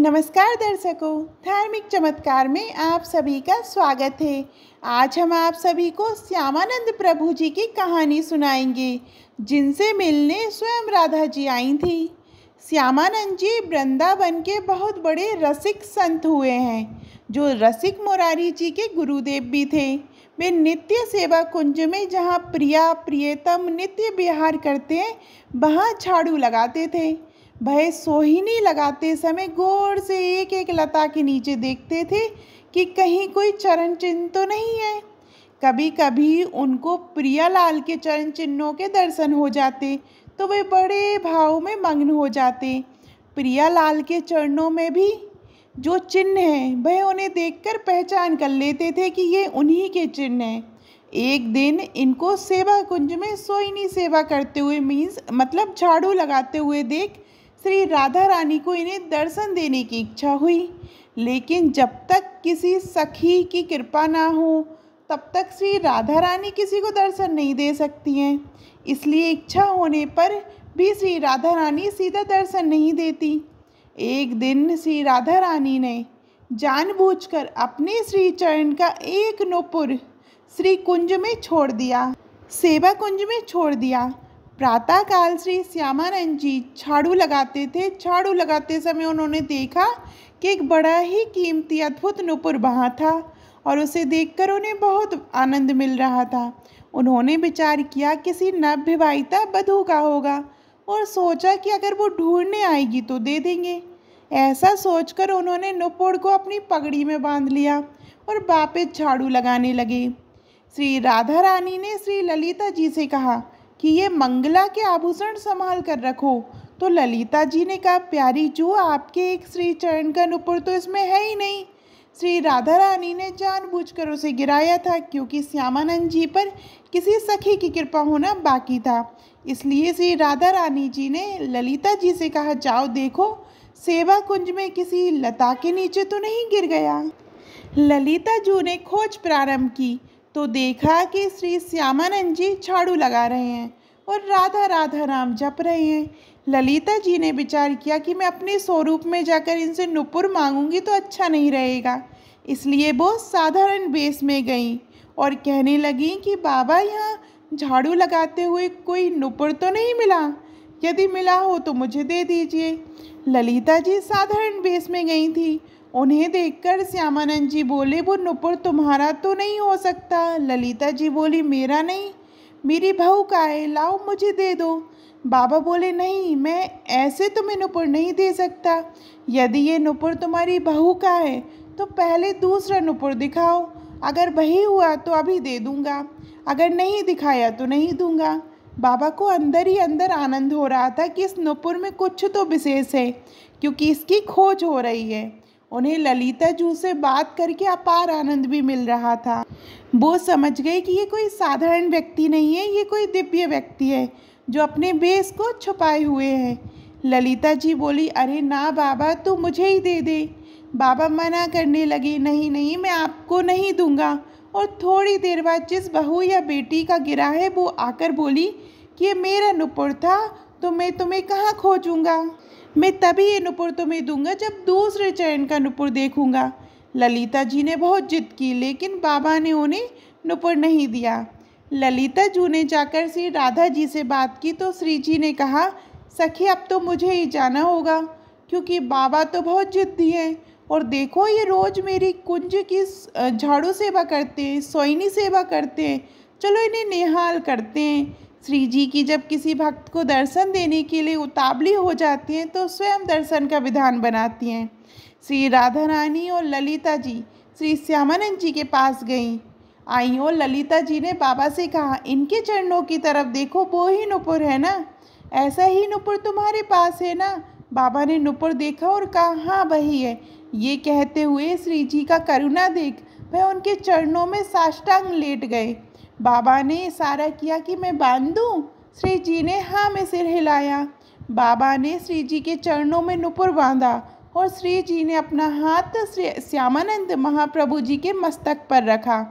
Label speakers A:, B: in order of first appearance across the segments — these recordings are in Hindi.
A: नमस्कार दर्शकों, धार्मिक चमत्कार में आप सभी का स्वागत है। आज हम आप सभी को श्यामानंद प्रभु जी की कहानी सुनाएंगे, जिनसे मिलने स्वयं राधा जी आई थी। श्यामानंद जी वृंदावन के बहुत बड़े रसिक संत हुए हैं, जो रसिक मुरारी जी के गुरुदेव भी थे। वे नित्य सेवा कुंज में जहाँ प्रिया प्रियतम नित्य विहार करते हैं, वहाँ झाड़ू लगाते थे। वह सोहिनी लगाते समय गौर से एक एक लता के नीचे देखते थे कि कहीं कोई चरण चिन्ह तो नहीं है। कभी कभी उनको प्रियालाल के चरण चिन्हों के दर्शन हो जाते तो वे बड़े भाव में मग्न हो जाते। प्रियालाल के चरणों में भी जो चिन्ह है वह उन्हें देखकर पहचान कर लेते थे कि ये उन्हीं के चिन्ह हैं। एक दिन इनको सेवा कुंज में सोहिनी सेवा करते हुए मतलब झाड़ू लगाते हुए देख श्री राधा रानी को इन्हें दर्शन देने की इच्छा हुई, लेकिन जब तक किसी सखी की कृपा ना हो तब तक श्री राधा रानी किसी को दर्शन नहीं दे सकती हैं। इसलिए इच्छा होने पर भी श्री राधा रानी सीधा दर्शन नहीं देती। एक दिन श्री राधा रानी ने जानबूझकर अपने श्री चरण का एक नुपुर श्री कुंज में छोड़ दिया, सेवा कुंज में छोड़ दिया। प्रातःकाल श्री श्यामानंद जी झाड़ू लगाते थे। झाड़ू लगाते समय उन्होंने देखा कि एक बड़ा ही कीमती अद्भुत नुपुर वहाँ था और उसे देखकर उन्हें बहुत आनंद मिल रहा था। उन्होंने विचार किया किसी नवविवाहिता वधू का होगा और सोचा कि अगर वो ढूंढने आएगी तो दे देंगे। ऐसा सोचकर उन्होंने नुपुर को अपनी पगड़ी में बांध लिया और वापस झाड़ू लगाने लगे। श्री राधा रानी ने श्री ललिता जी से कहा कि ये मंगला के आभूषण संभाल कर रखो। तो ललिता जी ने कहा, प्यारी जू, आपके एक श्री चरण का नुपुर तो इसमें है ही नहीं। श्री राधा रानी ने जानबूझकर उसे गिराया था, क्योंकि श्यामानंद जी पर किसी सखी की कृपा होना बाकी था। इसलिए श्री राधा रानी जी ने ललिता जी से कहा, जाओ देखो सेवा कुंज में किसी लता के नीचे तो नहीं गिर गया। ललिता जू ने खोज प्रारंभ की तो देखा कि श्री श्यामानंद जी झाड़ू लगा रहे हैं और राधा राधा नाम जप रहे हैं। ललिता जी ने विचार किया कि मैं अपने स्वरूप में जाकर इनसे नुपुर मांगूंगी तो अच्छा नहीं रहेगा। इसलिए वो साधारण वेश में गईं और कहने लगी कि बाबा, यहाँ झाड़ू लगाते हुए कोई नुपुर तो नहीं मिला? यदि मिला हो तो मुझे दे दीजिए। ललिता जी साधारण वेश में गई थी। उन्हें देखकर श्यामानंद जी बोले, वो नुपुर तुम्हारा तो नहीं हो सकता। ललिता जी बोली, मेरा नहीं, मेरी बहू का है, लाओ मुझे दे दो। बाबा बोले, नहीं, मैं ऐसे तुम्हें नुपुर नहीं दे सकता। यदि ये नुपुर तुम्हारी बहू का है तो पहले दूसरा नुपुर दिखाओ। अगर वही हुआ तो अभी दे दूंगा, अगर नहीं दिखाया तो नहीं दूंगा। बाबा को अंदर ही अंदर आनंद हो रहा था कि इस नुपुर में कुछ तो विशेष है, क्योंकि इसकी खोज हो रही है। उन्हें ललिता जू से बात करके अपार आनंद भी मिल रहा था। वो समझ गए कि ये कोई साधारण व्यक्ति नहीं है, ये कोई दिव्य व्यक्ति है जो अपने वेश को छुपाए हुए है। ललिता जी बोली, अरे ना बाबा, तू मुझे ही दे दे। बाबा मना करने लगे, नहीं नहीं, मैं आपको नहीं दूंगा। और थोड़ी देर बाद जिस बहू या बेटी का गिरा है वो आकर बोली कि ये मेरा नुपुर था, तो मैं तुम्हें कहाँ खोजूंगा। मैं तभी ये नुपुर तुम्हें दूंगा जब दूसरे चरण का नुपुर देखूंगा। ललिता जी ने बहुत जिद की, लेकिन बाबा ने उन्हें नुपुर नहीं दिया। ललिता जू ने जाकर श्री राधा जी से बात की तो श्री जी ने कहा, सखी, अब तो मुझे ही जाना होगा, क्योंकि बाबा तो बहुत जिद्दी हैं और देखो ये रोज़ मेरी कुंज की झाड़ू सेवा करते हैं, सोहिनी सेवा करते हैं। चलो इन्हें निहाल करते हैं। श्री जी की जब किसी भक्त को दर्शन देने के लिए उतावली हो जाती हैं तो स्वयं दर्शन का विधान बनाती हैं। श्री राधा रानी और ललिता जी श्री श्यामानंद जी के पास आई और ललिता जी ने बाबा से कहा, इनके चरणों की तरफ देखो, वो ही नुपुर है ना? ऐसा ही नुपुर तुम्हारे पास है ना? बाबा ने नुपुर देखा और कहा, हाँ वही है। ये कहते हुए श्री जी का करुणा देख वह उनके चरणों में साष्टांग लेट गए। बाबा ने इशारा किया कि मैं बांध दूँ। श्री जी ने हाँ में सिर हिलाया। बाबा ने श्री जी के चरणों में नुपुर बांधा और श्री जी ने अपना हाथ श्यामानंद महाप्रभु जी के मस्तक पर रखा।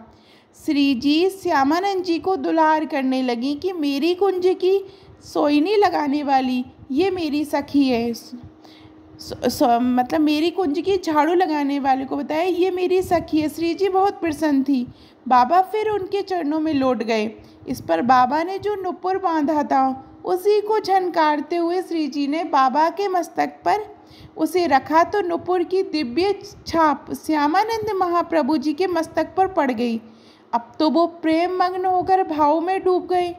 A: श्री जी श्यामानंद जी को दुलार करने लगी कि मेरी कुंज की सोहिनी लगाने वाली ये मेरी सखी है। मतलब मेरी कुंज की झाड़ू लगाने वाले को बताया, ये मेरी सखी है। श्री जी बहुत प्रसन्न थी। बाबा फिर उनके चरणों में लौट गए। इस पर बाबा ने जो नुपुर बांधा था उसी को झनकारते हुए श्री जी ने बाबा के मस्तक पर उसे रखा तो नुपुर की दिव्य छाप श्यामानंद महाप्रभु जी के मस्तक पर पड़ गई। अब तो वो प्रेम मग्न होकर भाव में डूब गए।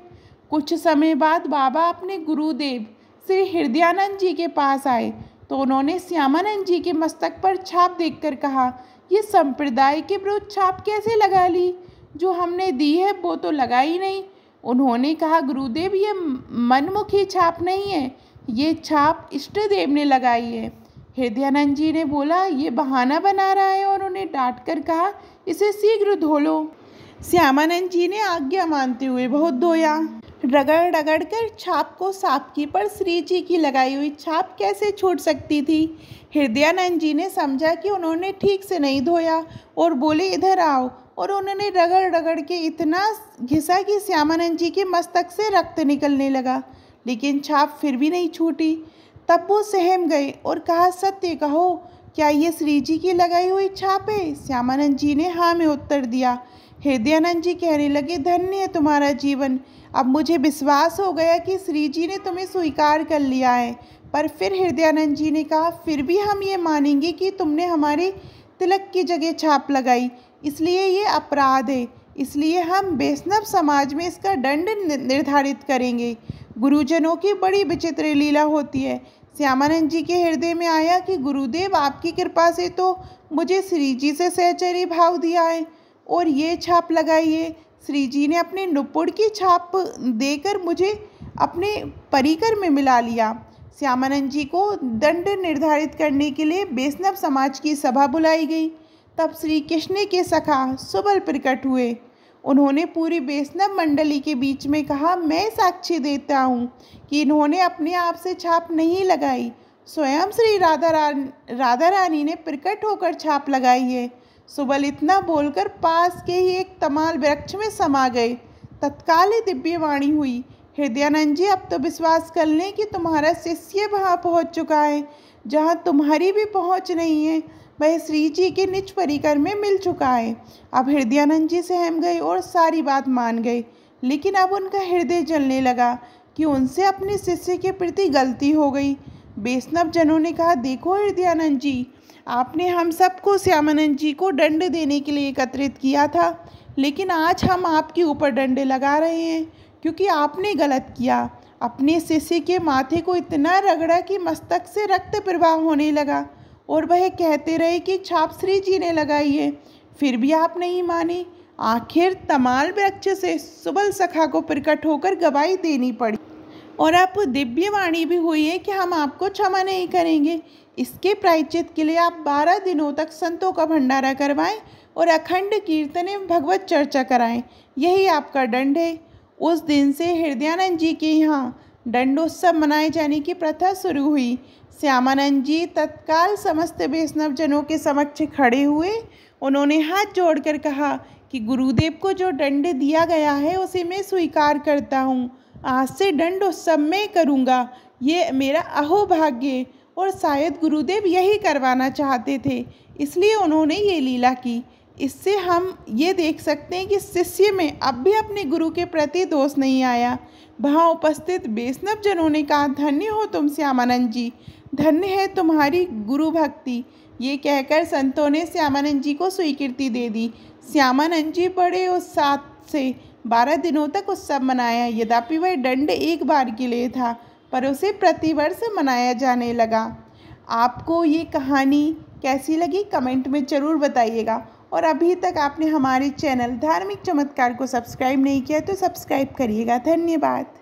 A: कुछ समय बाद बाबा अपने गुरुदेव श्री हृदयानंद जी के पास आए तो उन्होंने श्यामानंद जी के मस्तक पर छाप देखकर कहा, ये संप्रदाय के विरुद्ध छाप कैसे लगा ली? जो हमने दी है वो तो लगाई नहीं। उन्होंने कहा, गुरुदेव ये मनमुखी छाप नहीं है, ये छाप इष्ट देव ने लगाई है। हृदयानंद जी ने बोला, ये बहाना बना रहा है, और उन्हें डांट कर कहा, इसे शीघ्र धो लो। श्यामानंद जी ने आज्ञा मानते हुए बहुत धोया, रगड़ रगड़ कर छाप को साफ की, पर श्री जी की लगाई हुई छाप कैसे छूट सकती थी? हृदयानंद जी ने समझा कि उन्होंने ठीक से नहीं धोया और बोले, इधर आओ। और उन्होंने रगड़ रगड़ के इतना घिसा कि श्यामानंद जी के मस्तक से रक्त निकलने लगा, लेकिन छाप फिर भी नहीं छूटी। तब वो सहम गए और कहा, सत्य कहो, क्या ये श्री जी की लगाई हुई छाप है? श्यामानंद जी ने हाँ में उत्तर दिया। हृदयानंद जी कहने लगे, धन्य है तुम्हारा जीवन, अब मुझे विश्वास हो गया कि श्री जी ने तुम्हें स्वीकार कर लिया है। पर फिर हृदयानंद जी ने कहा, फिर भी हम ये मानेंगे कि तुमने हमारे तिलक की जगह छाप लगाई, इसलिए ये अपराध है। इसलिए हम वैष्णव समाज में इसका दंड निर्धारित करेंगे। गुरुजनों की बड़ी विचित्र लीला होती है। श्यामानंद जी के हृदय में आया कि गुरुदेव आपकी कृपा से तो मुझे श्री जी से सहचरी भाव दिया है और ये छाप लगाई है। श्री जी ने अपने नुपुर की छाप देकर मुझे अपने परिकर में मिला लिया। श्यामानंद जी को दंड निर्धारित करने के लिए वैष्णव समाज की सभा बुलाई गई। तब श्री कृष्ण के सखा सुबल प्रकट हुए। उन्होंने पूरी वैष्णव मंडली के बीच में कहा, मैं साक्षी देता हूँ कि इन्होंने अपने आप से छाप नहीं लगाई, स्वयं श्री राधा रानी ने प्रकट होकर छाप लगाई है। सुबल इतना बोलकर पास के ही एक तमाल वृक्ष में समा गए। तत्काल ही दिव्य वाणी हुई, हृदयानंद जी, अब तो विश्वास कर लें कि तुम्हारा शिष्य वहाँ पहुँच चुका है जहाँ तुम्हारी भी पहुँच नहीं है। वह श्री जी के निज परिकर में मिल चुका है। अब हृदयानंद जी सहम गए और सारी बात मान गए, लेकिन अब उनका हृदय जलने लगा कि उनसे अपने शिष्य के प्रति गलती हो गई। वैष्णव जनों ने कहा, देखो हृदयानंद जी, आपने हम सबको श्यामानंद जी को दंड देने के लिए एकत्रित किया था, लेकिन आज हम आपके ऊपर दंड लगा रहे हैं क्योंकि आपने गलत किया। अपने शिष्य के माथे को इतना रगड़ा कि मस्तक से रक्त प्रवाह होने लगा और वह कहते रहे कि छाप श्री जी ने लगाई है, फिर भी आप नहीं माने। आखिर तमाल वृक्ष से सुबल सखा को प्रकट होकर गवाही देनी पड़ी और अब दिव्य वाणी भी हुई है कि हम आपको क्षमा नहीं करेंगे। इसके प्रायश्चित के लिए आप 12 दिनों तक संतों का भंडारा करवाएं और अखंड कीर्तन एवं भगवत चर्चा कराएं, यही आपका दंड है। उस दिन से हृदयानंद जी के यहाँ दंडोत्सव मनाए जाने की प्रथा शुरू हुई। श्यामानंद जी तत्काल समस्त वैष्णव जनों के समक्ष खड़े हुए। उन्होंने हाथ जोड़कर कहा कि गुरुदेव को जो दंड दिया गया है उसे मैं स्वीकार करता हूँ। आज से दंडोत्सव मैं करूँगा, ये मेरा अहोभाग्य। और शायद गुरुदेव यही करवाना चाहते थे, इसलिए उन्होंने ये लीला की। इससे हम ये देख सकते हैं कि शिष्य में अब भी अपने गुरु के प्रति दोष नहीं आया। वहाँ उपस्थित वैष्णव जनों ने कहा, धन्य हो तुम श्यामानंद जी, धन्य है तुम्हारी गुरु भक्ति। ये कहकर संतों ने श्यामानंद जी को स्वीकृति दे दी। श्यामानंद जी बड़े उत्साह से 12 दिनों तक उत्सव मनाया। यद्यपि वह दंड एक बार के लिए था, पर उसे प्रतिवर्ष मनाया जाने लगा। आपको ये कहानी कैसी लगी कमेंट में ज़रूर बताइएगा। और अभी तक आपने हमारे चैनल धार्मिक चमत्कार को सब्सक्राइब नहीं किया तो सब्सक्राइब करिएगा। धन्यवाद।